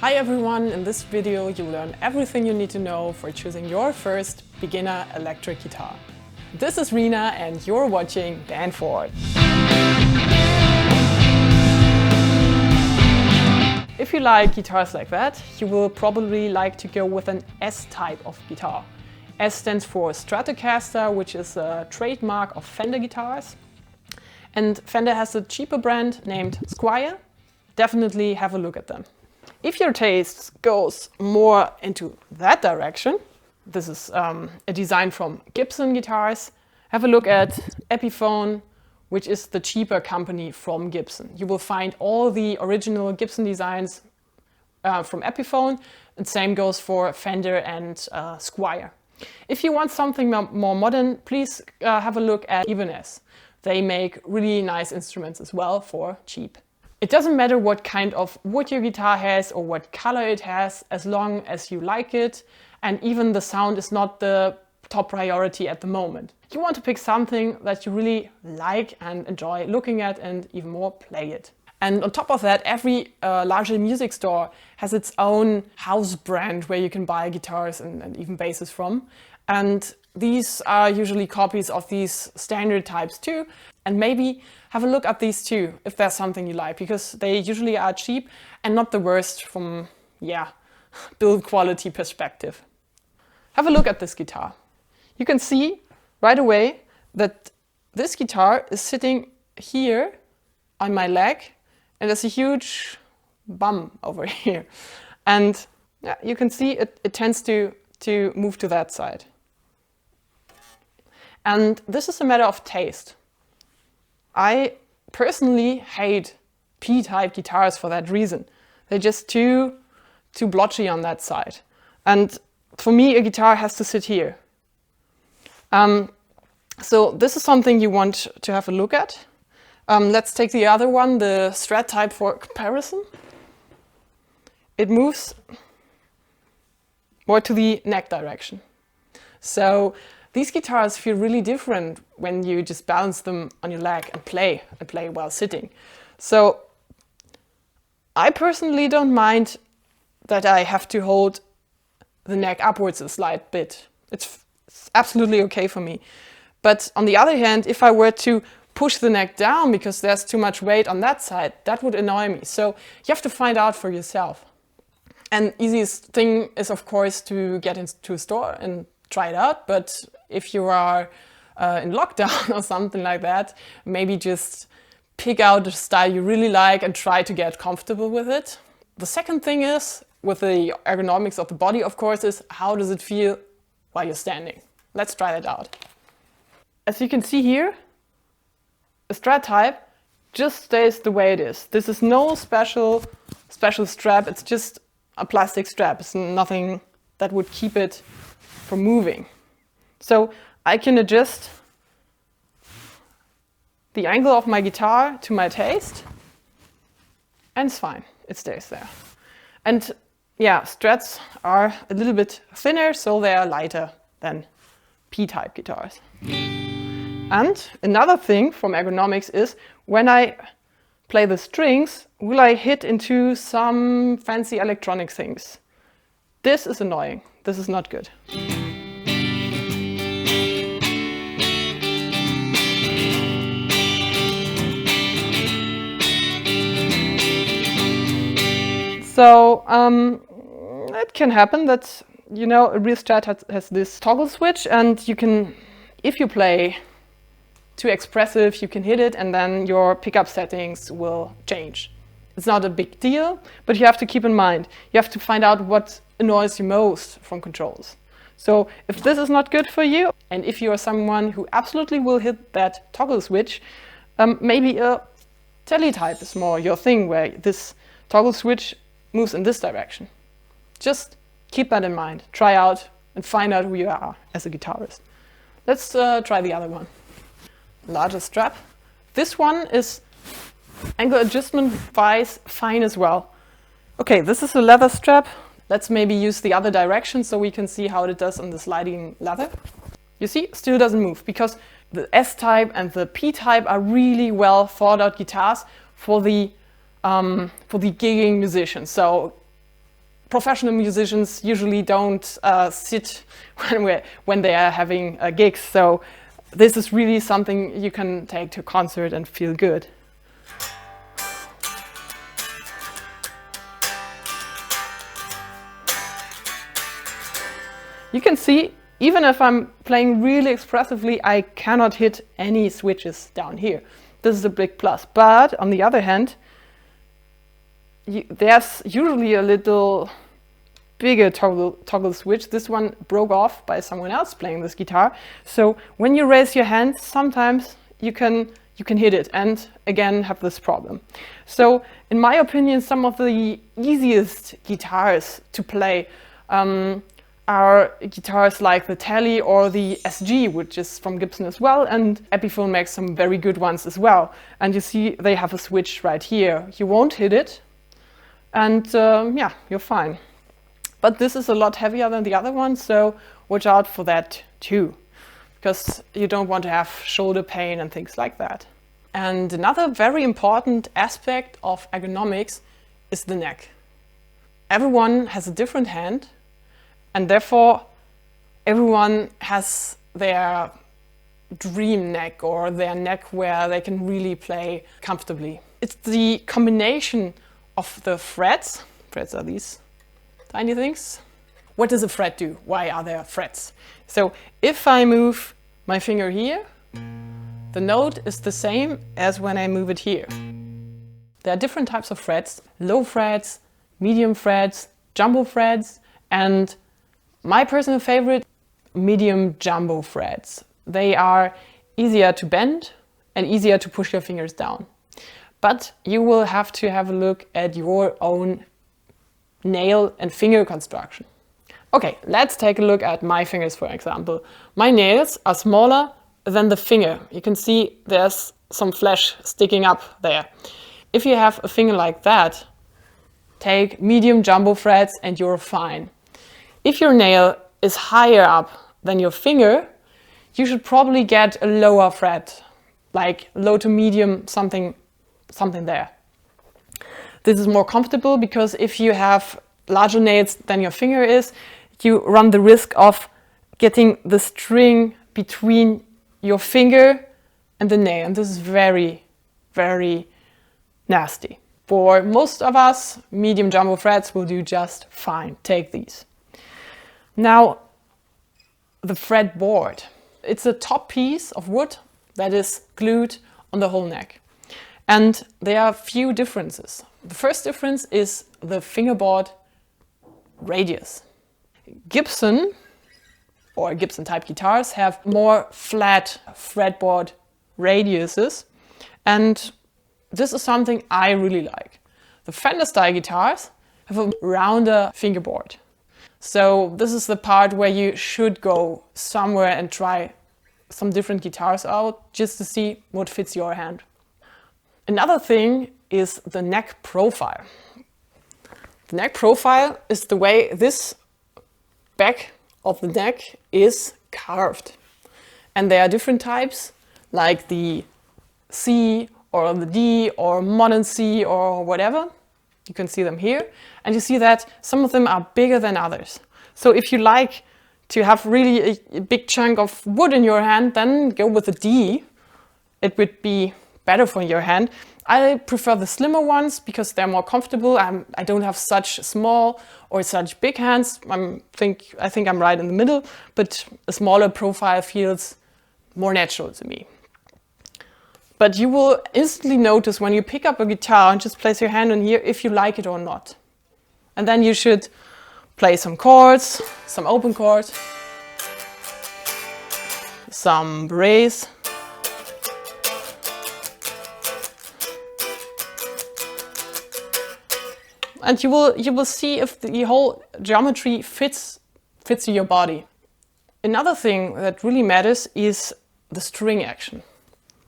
Hi everyone, in this video you'll learn everything you need to know for choosing your first beginner electric guitar. This is Rina and you're watching Band Forward. If you like guitars like that, you will probably like to go with an S-type of guitar. S stands for Stratocaster, which is a trademark of Fender guitars. And Fender has a cheaper brand named Squier. Definitely have a look at them. If your taste goes more into that direction, this is a design from Gibson guitars, have a look at Epiphone, which is the cheaper company from Gibson. You will find all the original Gibson designs from Epiphone, and same goes for Fender and Squier. If you want something more modern, please have a look at Ibanez. They make really nice instruments as well for cheap. It doesn't matter what kind of wood your guitar has or what color it has, as long as you like it, and even the sound is not the top priority at the moment. You want to pick something that you really like and enjoy looking at, and even more, play it. And on top of that, every larger music store has its own house brand where you can buy guitars and even basses from. And these are usually copies of these standard types too. And maybe have a look at these too, if there's something you like, because they usually are cheap and not the worst from, build quality perspective. Have a look at this guitar. You can see right away that this guitar is sitting here on my leg, and there's a huge bum over here. And you can see it tends to move to that side. And this is a matter of taste. I personally hate P-type guitars for that reason. They're just too blotchy on that side. And for me, a guitar has to sit here. So this is something you want to have a look at. Let's take the other one, the Strat type, for comparison. It moves more to the neck direction. So these guitars feel really different when you just balance them on your leg and play while sitting. So I personally don't mind that I have to hold the neck upwards a slight bit. It's absolutely okay for me. But on the other hand, if I were to push the neck down because there's too much weight on that side, that would annoy me. So you have to find out for yourself. And easiest thing is, of course, to get into a store and try it out. But if you are in lockdown or something like that, maybe just pick out a style you really like and try to get comfortable with it. The second thing is, with the ergonomics of the body, of course, is how does it feel while you're standing? Let's try that out. As you can see here, a Strat type just stays the way it is. This is no special strap, it's just a plastic strap. It's nothing that would keep it from moving. So I can adjust the angle of my guitar to my taste, and it's fine, it stays there. And Strats are a little bit thinner, so they are lighter than P-type guitars. And another thing from ergonomics is, when I play the strings, will I hit into some fancy electronic things? This is annoying. This is not good. So it can happen that, a real Strat has this toggle switch, and you can, if you play too expressive, you can hit it and then your pickup settings will change. It's not a big deal, but you have to keep in mind, you have to find out what annoys you most from controls. So if this is not good for you, and if you are someone who absolutely will hit that toggle switch, maybe a Teletype is more your thing, where this toggle switch moves in this direction. Just keep that in mind. Try out and find out who you are as a guitarist. Let's try the other one. Larger strap. This one is angle adjustment-wise fine as well. Okay, this is a leather strap. Let's maybe use the other direction so we can see how it does on the sliding leather. You see, still doesn't move, because the S-type and the P-type are really well thought out guitars for the gigging musician. So professional musicians usually don't sit when they are having gigs. So this is really something you can take to a concert and feel good. You can see, even if I'm playing really expressively, I cannot hit any switches down here. This is a big plus. But on the other hand, there's usually a little bigger toggle switch. This one broke off by someone else playing this guitar. So when you raise your hand, sometimes you can hit it and again have this problem. So in my opinion, some of the easiest guitars to play are guitars like the Tele or the SG, which is from Gibson as well, and Epiphone makes some very good ones as well. And you see they have a switch right here. You won't hit it, and yeah, you're fine. But this is a lot heavier than the other one, so watch out for that too, because you don't want to have shoulder pain and things like that. And another very important aspect of ergonomics is the neck. Everyone has a different hand, and therefore everyone has their dream neck or their neck where they can really play comfortably. It's the combination of the frets. Frets are these tiny things. What does a fret do? Why are there frets? So if I move my finger here, the note is the same as when I move it here. There are different types of frets: low frets, medium frets, jumbo frets, and my personal favorite, medium jumbo frets. They are easier to bend and easier to push your fingers down. But you will have to have a look at your own nail and finger construction. Okay, let's take a look at my fingers, for example. My nails are smaller than the finger. You can see there's some flesh sticking up there. If you have a finger like that, take medium jumbo frets and you're fine. If your nail is higher up than your finger, you should probably get a lower fret, like low to medium, something there. This is more comfortable because if you have larger nails than your finger is, you run the risk of getting the string between your finger and the nail. And this is very, very nasty. For most of us, medium jumbo frets will do just fine. Take these. Now, the fretboard. It's a top piece of wood that is glued on the whole neck. And there are a few differences. The first difference is the fingerboard radius. Gibson or Gibson type guitars have more flat fretboard radiuses, and this is something I really like. The Fender style guitars have a rounder fingerboard. So this is the part where you should go somewhere and try some different guitars out just to see what fits your hand. Another thing is the neck profile. The neck profile is the way this back of the neck is carved. And there are different types, like the C or the D or modern C or whatever. You can see them here, and you see that some of them are bigger than others. So if you like to have really a big chunk of wood in your hand, then go with a D. It would be better for your hand. I prefer the slimmer ones because they're more comfortable. I don't have such small or such big hands. I think I'm right in the middle, but a smaller profile feels more natural to me. But you will instantly notice when you pick up a guitar and just place your hand on here if you like it or not. And then you should play some chords, some open chords, some brace. And you will see if the whole geometry fits to your body. Another thing that really matters is the string action.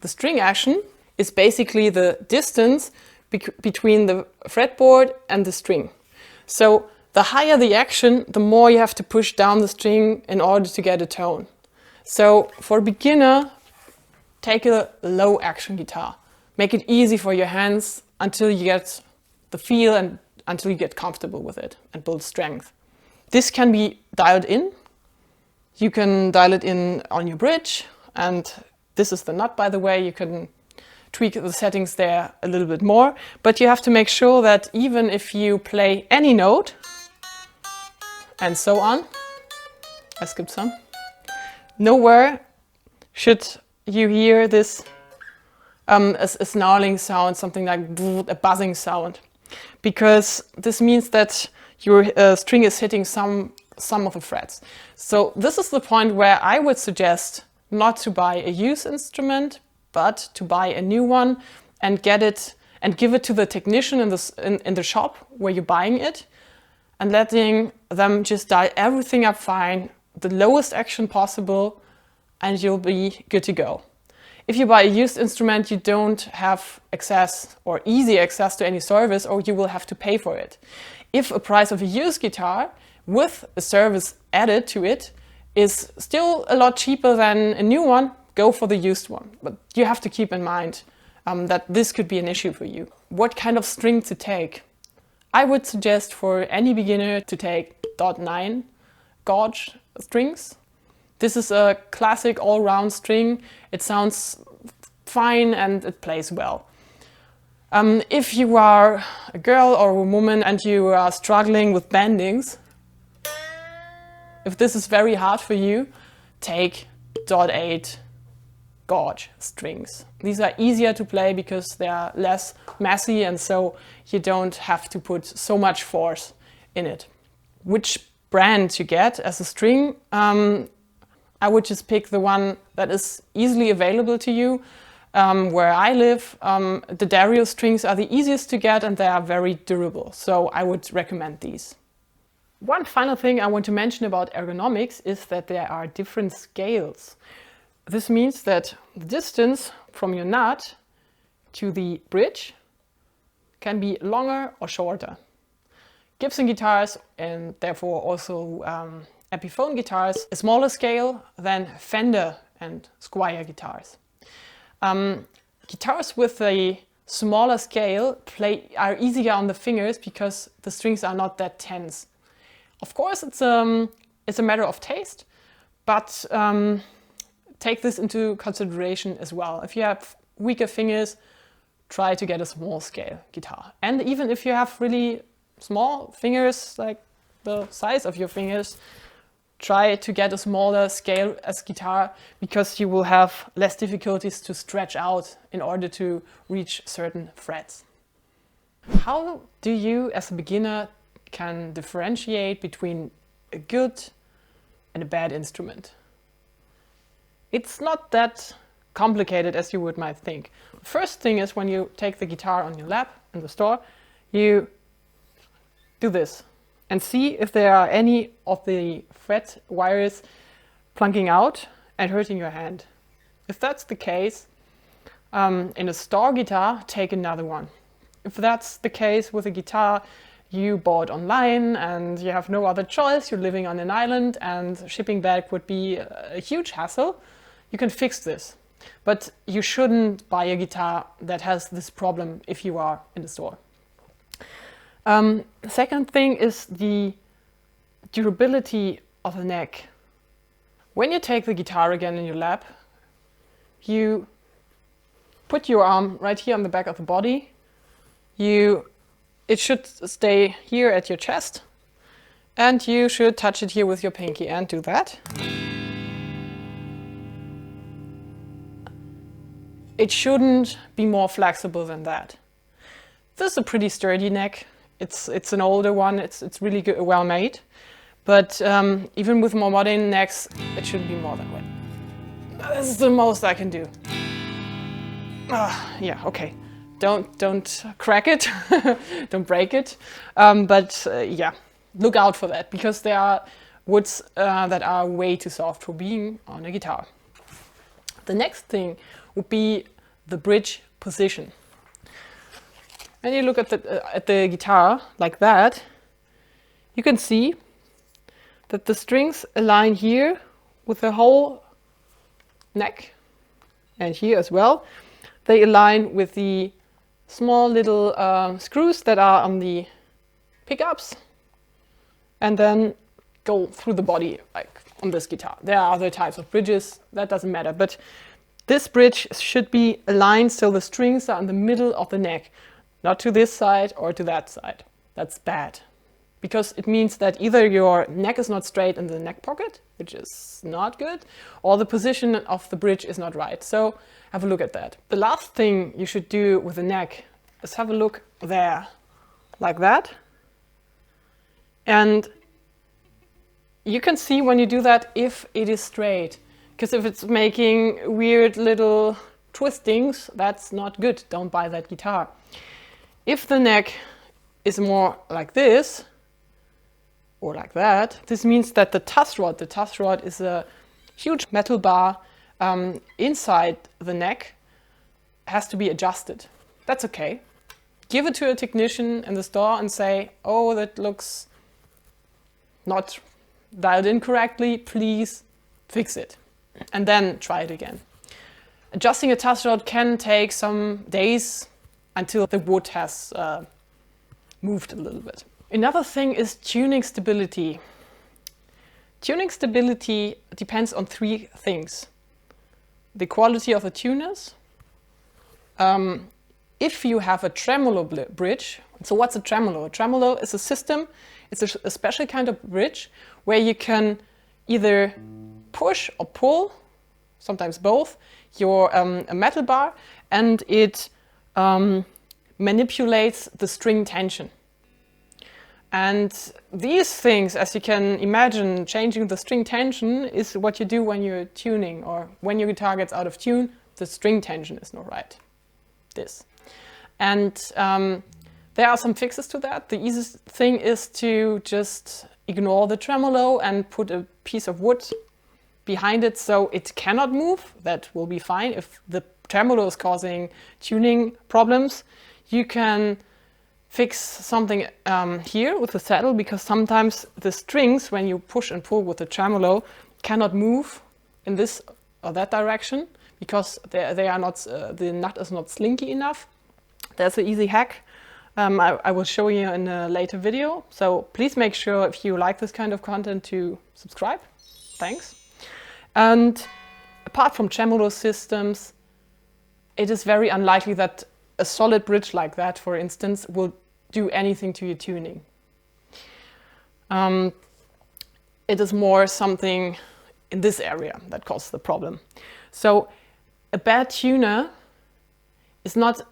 The string action is basically the distance between the fretboard and the string. So the higher the action, the more you have to push down the string in order to get a tone. So for a beginner, take a low action guitar. Make it easy for your hands until you get the feel and until you get comfortable with it and build strength. This can be dialed in. You can dial it in on your bridge, and this is the nut, by the way. You can tweak the settings there a little bit more, but you have to make sure that even if you play any note, and so on, I skipped some, nowhere should you hear this a snarling sound, something like a buzzing sound, because this means that your string is hitting some of the frets. So this is the point where I would suggest not to buy a used instrument, but to buy a new one and get it and give it to the technician in the shop where you're buying it, and letting them just dial everything up fine, the lowest action possible, and you'll be good to go. If you buy a used instrument, you don't have access or easy access to any service, or you will have to pay for it. If a price of a used guitar with a service added to it is still a lot cheaper than a new one, go for the used one. But you have to keep in mind that this could be an issue for you. What kind of string to take? I would suggest for any beginner to take .9 gauge strings. This is a classic all-round string. It sounds fine and it plays well. If you are a girl or a woman and you are struggling with bendings, if this is very hard for you, take .8 gauge strings. These are easier to play because they are less messy, and so you don't have to put so much force in it. Which brand to get as a string? I would just pick the one that is easily available to you. Where I live, the Dario strings are the easiest to get and they are very durable, so I would recommend these. One final thing I want to mention about ergonomics is that there are different scales. This means that the distance from your nut to the bridge can be longer or shorter. Gibson guitars, and therefore also Epiphone guitars, a smaller scale than Fender and Squier guitars. Guitars with a smaller scale are easier on the fingers because the strings are not that tense. Of course, it's a matter of taste, but take this into consideration as well. If you have weaker fingers, try to get a small scale guitar. And even if you have really small fingers, like the size of your fingers, try to get a smaller scale as guitar, because you will have less difficulties to stretch out in order to reach certain frets. How do you as a beginner can differentiate between a good and a bad instrument? It's not that complicated as you might think. The first thing is, when you take the guitar on your lap in the store, you do this and see if there are any of the fret wires plunking out and hurting your hand. If that's the case, in a store guitar, take another one. If that's the case with a guitar you bought online and you have no other choice, you're living on an island and shipping back would be a huge hassle, you can fix this. But you shouldn't buy a guitar that has this problem if you are in the store. The second thing is the durability of the neck. When you take the guitar again in your lap, you put your arm right here on the back of the body. It should stay here at your chest, and you should touch it here with your pinky and do that. It shouldn't be more flexible than that. This is a pretty sturdy neck. It's an older one. It's really good, well made. But even with more modern necks, it shouldn't be more than that. This is the most I can do. Yeah, okay. Don't crack it. Don't break it. Yeah, look out for that, because there are woods that are way too soft for being on a guitar. The next thing would be the bridge position. When you look at the guitar like that, you can see that the strings align here with the whole neck, and here as well. They align with the small little screws that are on the pickups and then go through the body, like on this guitar. There are other types of bridges, that doesn't matter, but this bridge should be aligned so the strings are in the middle of the neck, not to this side or to that side. That's bad, because it means that either your neck is not straight in the neck pocket, which is not good, or the position of the bridge is not right. So have a look at that. The last thing you should do with the neck is have a look there, like that. And you can see when you do that if it is straight, because if it's making weird little twistings, that's not good. Don't buy that guitar. If the neck is more like this or like that, this means that the tuss rod is a huge metal bar inside the neck, has to be adjusted. That's okay. Give it to a technician in the store and say, oh, that looks not dialed in correctly, please fix it. And then try it again. Adjusting a tuss rod can take some days until the wood has moved a little bit. Another thing is tuning stability. Tuning stability depends on three things. The quality of the tuners. If you have a tremolo bridge, so what's a tremolo? A tremolo is a system, it's a special kind of bridge where you can either push or pull, sometimes both, your a metal bar, and it manipulates the string tension. And these things, as you can imagine, changing the string tension is what you do when you're tuning, or when your guitar gets out of tune, the string tension is not right. This. And there are some fixes to that. The easiest thing is to just ignore the tremolo and put a piece of wood behind it so it cannot move. That will be fine. If the tremolo is causing tuning problems, you can fix something here with the saddle, because sometimes the strings, when you push and pull with the tremolo, cannot move in this or that direction because they are not, the nut is not slinky enough. There's an easy hack. I will show you in a later video. So please make sure, if you like this kind of content, to subscribe. Thanks. And apart from tremolo systems, it is very unlikely that a solid bridge like that, for instance, will do anything to your tuning. It is more something in this area that causes the problem. So a bad tuner is not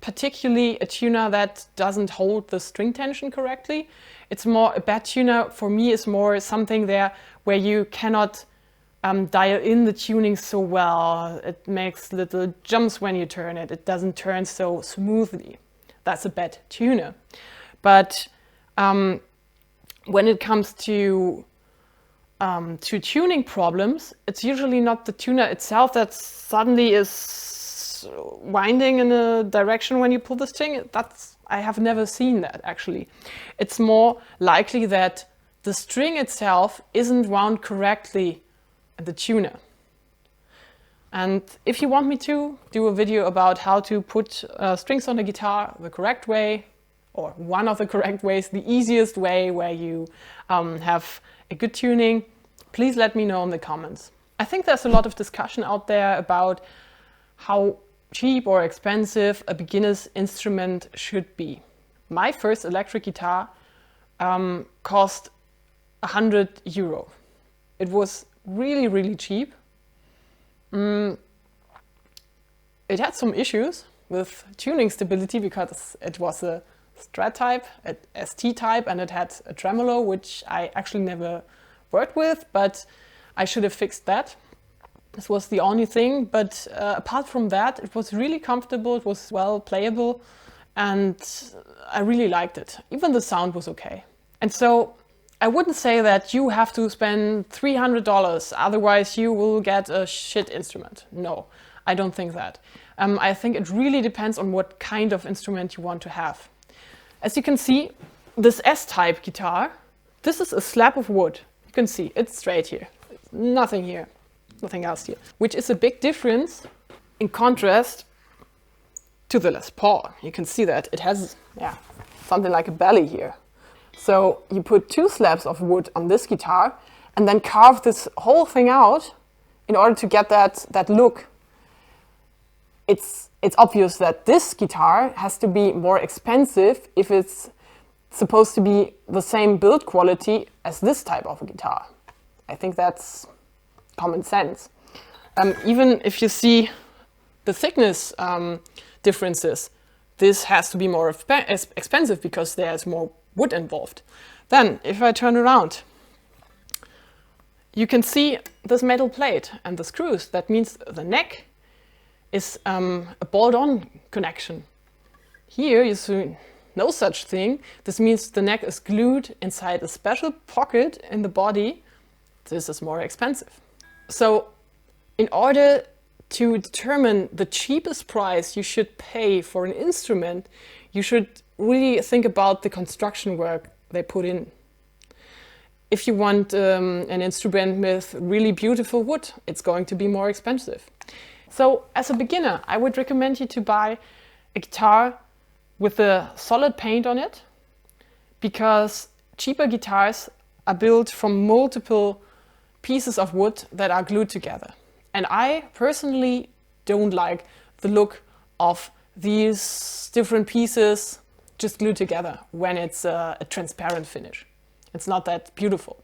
particularly a tuner that doesn't hold the string tension correctly. It's more, a bad tuner for me is more something there where you cannot dial in the tuning so well. It makes little jumps when you turn it. It doesn't turn so smoothly. That's a bad tuner. But when it comes to tuning problems, it's usually not the tuner itself that suddenly is winding in a direction when you pull the string. I have never seen that, actually. It's more likely that the string itself isn't wound correctly in the tuner. And if you want me to do a video about how to put strings on a guitar the correct way, or one of the correct ways, the easiest way where you have a good tuning, please let me know in the comments. I think there's a lot of discussion out there about how cheap or expensive a beginner's instrument should be. My first electric guitar cost €100. It was really, really cheap. It had some issues with tuning stability because it was a Strat type, a S-Type, and it had a tremolo, which I actually never worked with, but I should have fixed that. This was the only thing, but apart from that, it was really comfortable, it was well playable, and I really liked it. Even the sound was okay. And so I wouldn't say that you have to spend $300, otherwise you will get a shit instrument. No, I don't think that. I think it really depends on what kind of instrument you want to have. As you can see, this S-Type guitar, this is a slab of wood. You can see it's straight here, nothing here, nothing else here, which is a big difference in contrast to the Les Paul. You can see that it has something like a belly here. So you put 2 slabs of wood on this guitar and then carve this whole thing out in order to get that look. It's obvious that this guitar has to be more expensive if it's supposed to be the same build quality as this type of a guitar. I think that's common sense. Even if you see the thickness differences, this has to be more expensive because there's more wood involved. Then, if I turn around, you can see this metal plate and the screws. That means the neck is a bolt-on connection. Here you see no such thing. This means the neck is glued inside a special pocket in the body. This is more expensive. So in order to determine the cheapest price you should pay for an instrument, you should really think about the construction work they put in. If you want an instrument with really beautiful wood, it's going to be more expensive. So as a beginner, I would recommend you to buy a guitar with a solid paint on it, because cheaper guitars are built from multiple pieces of wood that are glued together. And I personally don't like the look of these different pieces just glued together when it's a transparent finish. It's not that beautiful.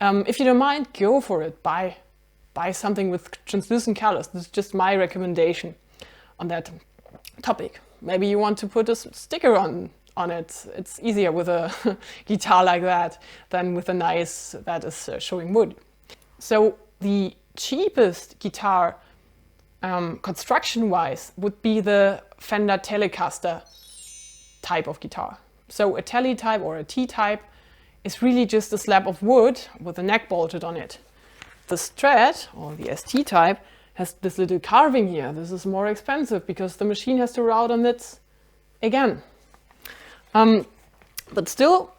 If you don't mind, go for it. Buy something with translucent colors. This is just my recommendation on that topic. Maybe you want to put a sticker on it. It's easier with a guitar like that than with a nice that is showing wood. So the cheapest guitar construction-wise would be the Fender Telecaster type of guitar. So a Tele type or a T-type is really just a slab of wood with a neck bolted on it. The Strat, or the ST type, has this little carving here. This is more expensive because the machine has to route on it again. But still,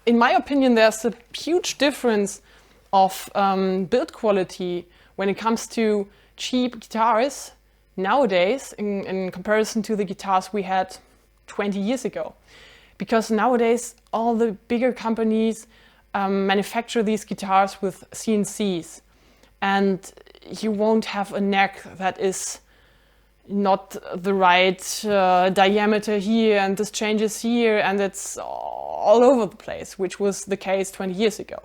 in my opinion, there's a huge difference of build quality when it comes to cheap guitars nowadays in comparison to the guitars we had 20 years ago. Because nowadays all the bigger companies manufacture these guitars with CNCs, and you won't have a neck that is not the right diameter here, and this changes here, and it's all over the place, which was the case 20 years ago.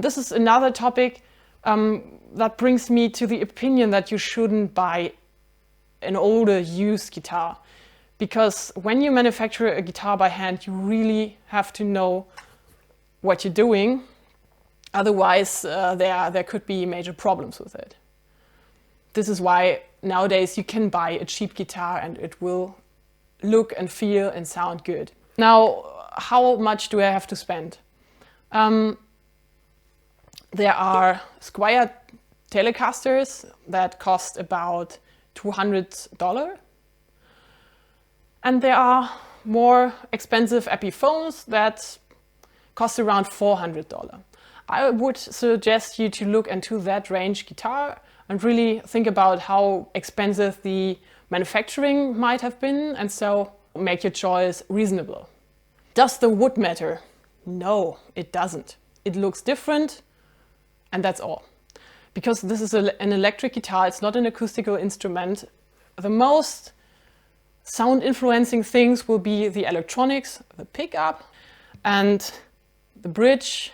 This is another topic that brings me to the opinion that you shouldn't buy an older used guitar. Because when you manufacture a guitar by hand, you really have to know what you're doing. Otherwise, there could be major problems with it. This is why nowadays you can buy a cheap guitar and it will look and feel and sound good. Now, how much do I have to spend? There are Squier Telecasters that cost about $200. And there are more expensive Epiphones that cost around $400. I would suggest you to look into that range guitar and really think about how expensive the manufacturing might have been, and so make your choice reasonable. Does the wood matter? No, it doesn't. It looks different, and that's all. Because this is an electric guitar, it's not an acoustical instrument. The most sound influencing things will be the electronics, the pickup, and the bridge,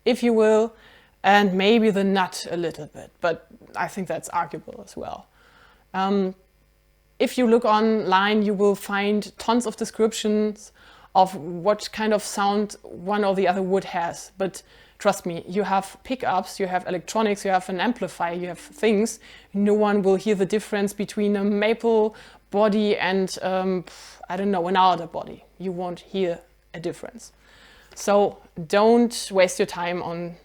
if you will, and maybe the nut a little bit, but I think that's arguable as well. If you look online, you will find tons of descriptions of what kind of sound one or the other wood has, but trust me, you have pickups, you have electronics, you have an amplifier, you have things. No one will hear the difference between a maple body and, I don't know, an alder body. You won't hear a difference. So don't waste your time on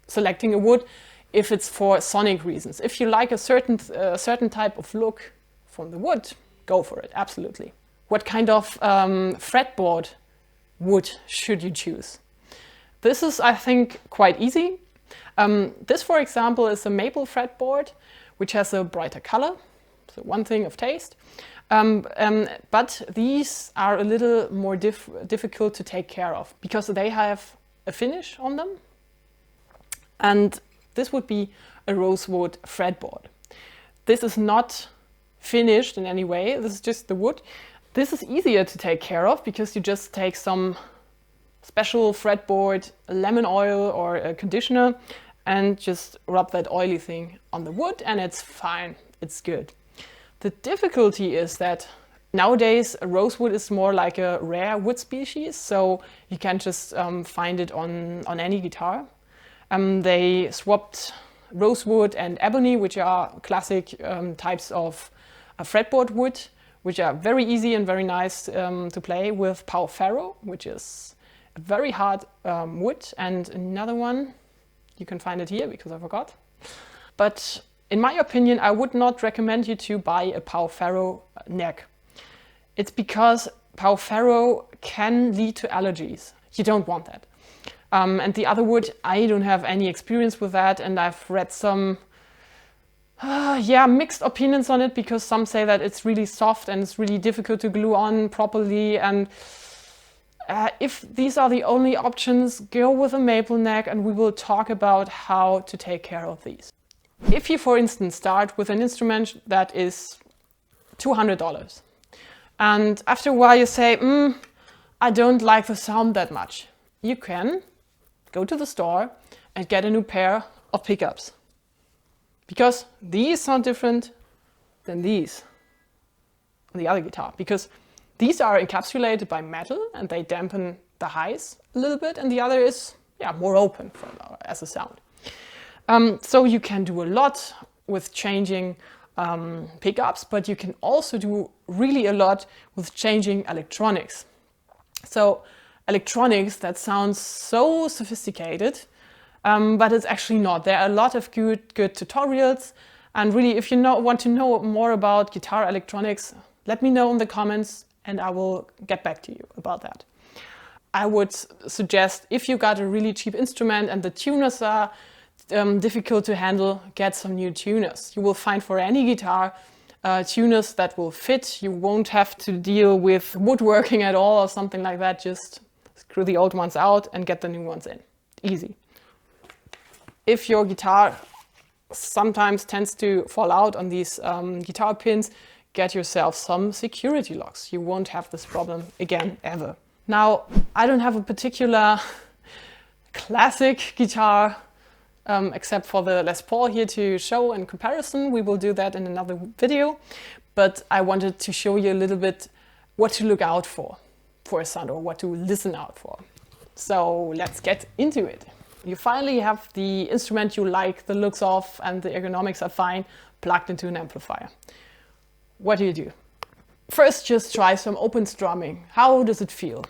selecting a wood if it's for sonic reasons. If you like a certain type of look from the wood, go for it, absolutely. What kind of fretboard wood should you choose? This is, I think, quite easy. This, for example, is a maple fretboard, which has a brighter color, So one thing of taste. But these are a little more difficult to take care of because they have a finish on them. And this would be a rosewood fretboard. This is not finished in any way. This is just the wood. This is easier to take care of because you just take some special fretboard, lemon oil or a conditioner, and just rub that oily thing on the wood and it's fine, it's good. The difficulty is that nowadays rosewood is more like a rare wood species, so you can't just find it on any guitar. They swapped rosewood and ebony, which are classic types of fretboard wood, which are very easy and very nice to play, with Pau Ferro, which is a very hard wood, and another one, you can find it here because I forgot. But in my opinion, I would not recommend you to buy a Pau Ferro neck. It's because Pau Ferro can lead to allergies. You don't want that. And the other wood, I don't have any experience with that, and I've read some mixed opinions on it, because some say that it's really soft and it's really difficult to glue on properly, and if these are the only options, go with a maple neck, and we will talk about how to take care of these. If you, for instance, start with an instrument that is $200, and after a while you say, I don't like the sound that much, you can go to the store and get a new pair of pickups. Because these sound different than these on the other guitar. Because these are encapsulated by metal and they dampen the highs a little bit, and the other is more open as a sound. So you can do a lot with changing pickups, but you can also do really a lot with changing electronics. So electronics that sounds so sophisticated, but it's actually not. There are a lot of good tutorials, and really, if you want to know more about guitar electronics, let me know in the comments and I will get back to you about that. I would suggest, if you got a really cheap instrument and the tuners are difficult to handle, get some new tuners. You will find for any guitar tuners that will fit. You won't have to deal with woodworking at all or something like that. Just screw the old ones out and get the new ones in. Easy. If your guitar sometimes tends to fall out on these guitar pins, get yourself some security locks. You won't have this problem again, ever. Now, I don't have a particular classic guitar except for the Les Paul here to show in comparison. We will do that in another video, but I wanted to show you a little bit what to look out for a sound, or what to listen out for. So let's get into it. You finally have the instrument you like the looks of and the ergonomics are fine, plugged into an amplifier. What do? First, just try some open strumming. How does it feel?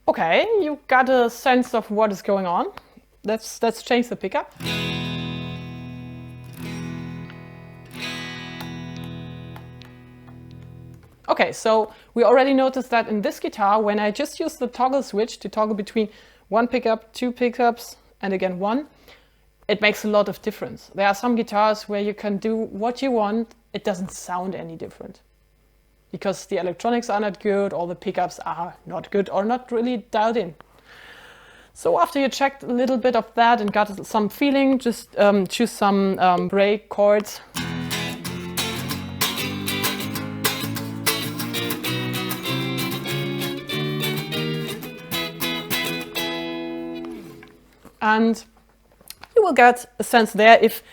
Okay, you got a sense of what is going on. Let's change the pickup. Okay, so we already noticed that in this guitar, when I just use the toggle switch to toggle between one pickup, two pickups, and again one, it makes a lot of difference. There are some guitars where you can do what you want, it doesn't sound any different. Because the electronics are not good, or the pickups are not good, or not really dialed in. So after you checked a little bit of that and got some feeling, just choose some break chords. And you will get a sense there if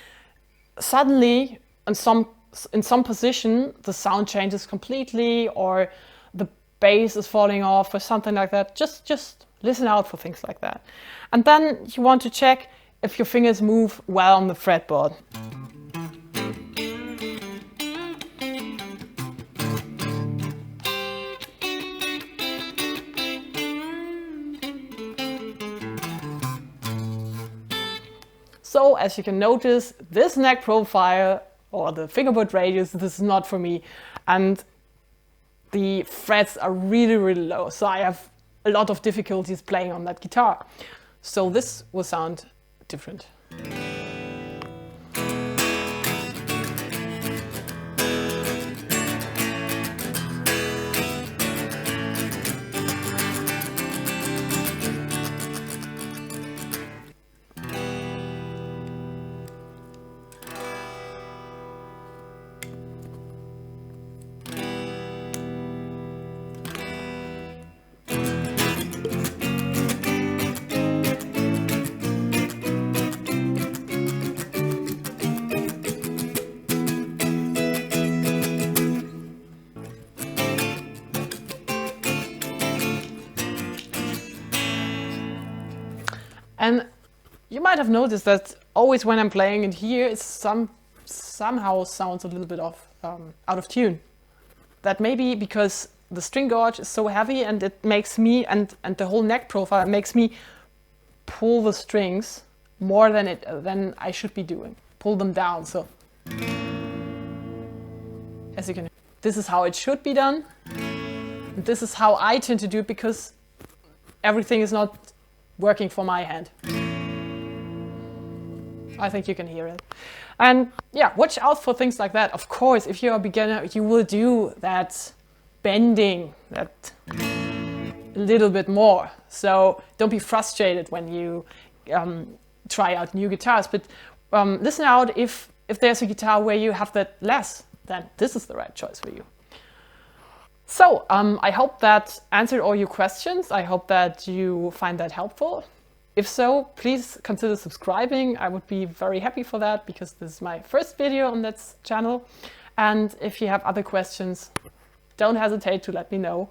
suddenly in some position the sound changes completely, or the bass is falling off or something like that. Just listen out for things like that. And then you want to check if your fingers move well on the fretboard. So as you can notice, this neck profile or the fingerboard radius, this is not for me. and the frets are really, really low. So I have a lot of difficulties playing on that guitar. So this will sound different. And you might have noticed that always when I'm playing it here, it somehow sounds a little bit out of tune. That may be because the string gauge is so heavy, and it makes me, and the whole neck profile makes me pull the strings more than I should be doing. Pull them down. So as you can hear, this is how it should be done. And this is how I tend to do it, because everything is not working for my hand. I think you can hear it. And yeah, watch out for things like that. Of course, if you're a beginner, you will do that bending that a little bit more. So don't be frustrated when you try out new guitars. But listen out, if there's a guitar where you have that less, then this is the right choice for you. So I hope that answered all your questions. I hope that you find that helpful. If so, please consider subscribing. I would be very happy for that, because this is my first video on this channel. And if you have other questions, don't hesitate to let me know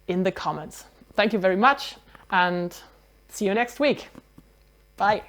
in the comments. Thank you very much, and see you next week. Bye.